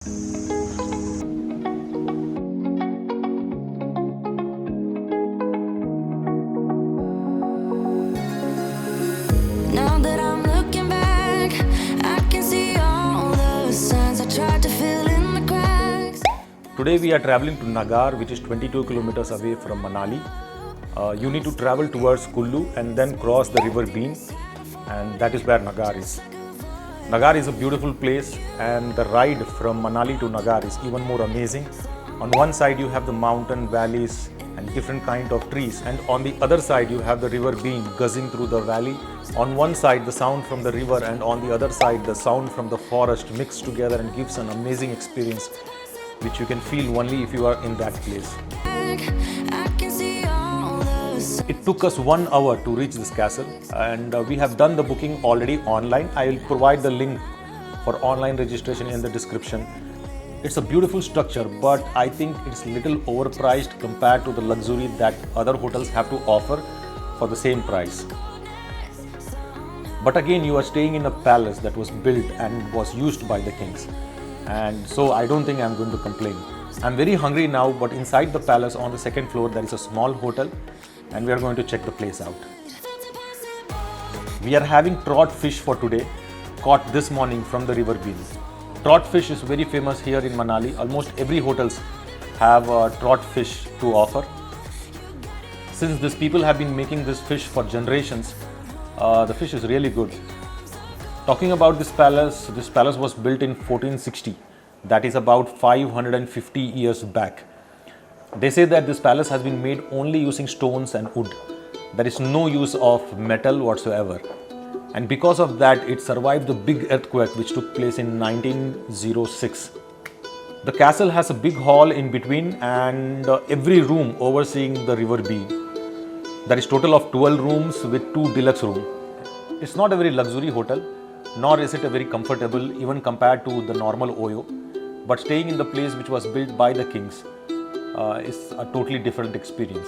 Now that I'm looking back, I can see all the signs I tried to fill in the cracks. Today we are traveling to Nagar, which is 22 kilometers away from Manali. You need to travel towards Kullu and then cross the river Bean, and that is where Nagar is. Nagar is a beautiful place, and the ride from Manali to Nagar is even more amazing. On one side you have the mountain valleys and different kind of trees, and on the other side you have the river Bean gushing through the valley. On one side the sound from the river, and on the other side the sound from the forest mixed together and gives an amazing experience which you can feel only if you are in that place. I can see all the signs. It took us 1 hour to reach this castle, and we have done the booking already online. I will provide the link for online registration in the description. It's a beautiful structure, but I think it's little overpriced compared to the luxury that other hotels have to offer for the same price. But again, you are staying in a palace that was built and was used by the kings, and so I don't think I'm going to complain. I'm very hungry now, but inside the palace on the second floor there is a small hotel, and we are going to check the place out. We are having trout fish for today, caught this morning from the river Bean. Trout fish is very famous here in Manali. Almost every hotels have trout fish to offer. Since these people have been making this fish for generations, the fish is really good. Talking about this palace was built in 1460. That is about 550 years back. They say that this palace has been made only using stones and wood. There is no use of metal whatsoever. And because of that, it survived the big earthquake which took place in 1906. The castle has a big hall in between, and every room overseeing the river Bean. There is total of 12 rooms with 2 deluxe rooms. It's not a very luxury hotel, nor is it a very comfortable even compared to the normal Oyo. But staying in the place which was built by the kings is a totally different experience.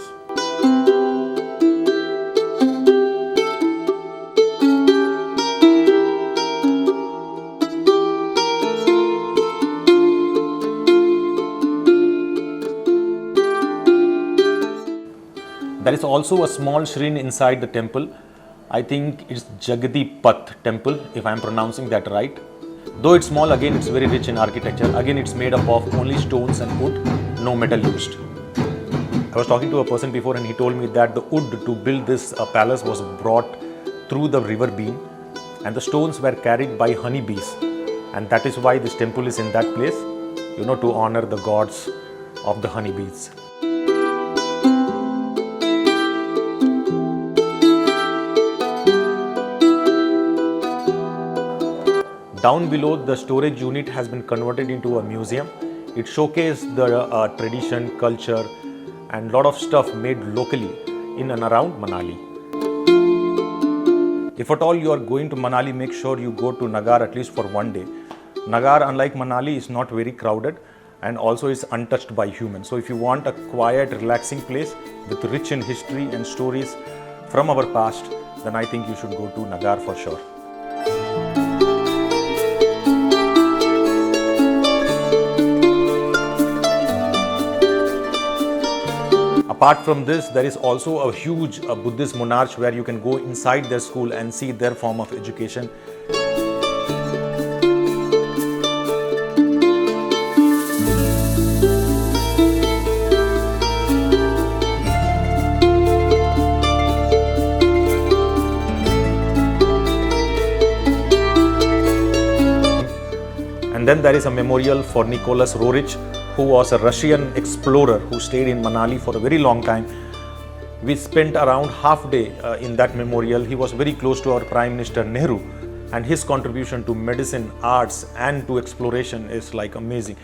There is also a small shrine inside the temple. I think it's Jagadi Path temple, if I am pronouncing that right. Though it's small, again it's very rich in architecture. Again it's made up of only stones and wood, no metal used. I was talking to a person before, and he told me that the wood to build this palace was brought through the river Bean, and the stones were carried by honeybees, and that is why this temple is in that place, to honor the gods of the honeybees. Down below, the storage unit has been converted into a museum. It showcases the tradition, culture, and lot of stuff made locally in and around Manali. If at all you are going to Manali, make sure you go to Nagar at least for one day. Nagar, unlike Manali, is not very crowded, and also is untouched by humans. So if you want a quiet, relaxing place with rich in history and stories from our past, then I think you should go to Nagar for sure. Apart from this, there is also a huge Buddhist monarch where you can go inside their school and see their form of education. And then there is a memorial for Nicholas Roerich, who was a Russian explorer who stayed in Manali for a very long time. We spent around half day in that memorial. He was very close to our Prime Minister Nehru, and his contribution to medicine, arts, and to exploration is like amazing.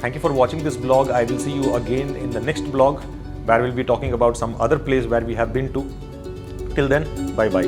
Thank you for watching this vlog. I will see you again in the next vlog, where we'll be talking about some other place where we have been to. Till then, bye bye.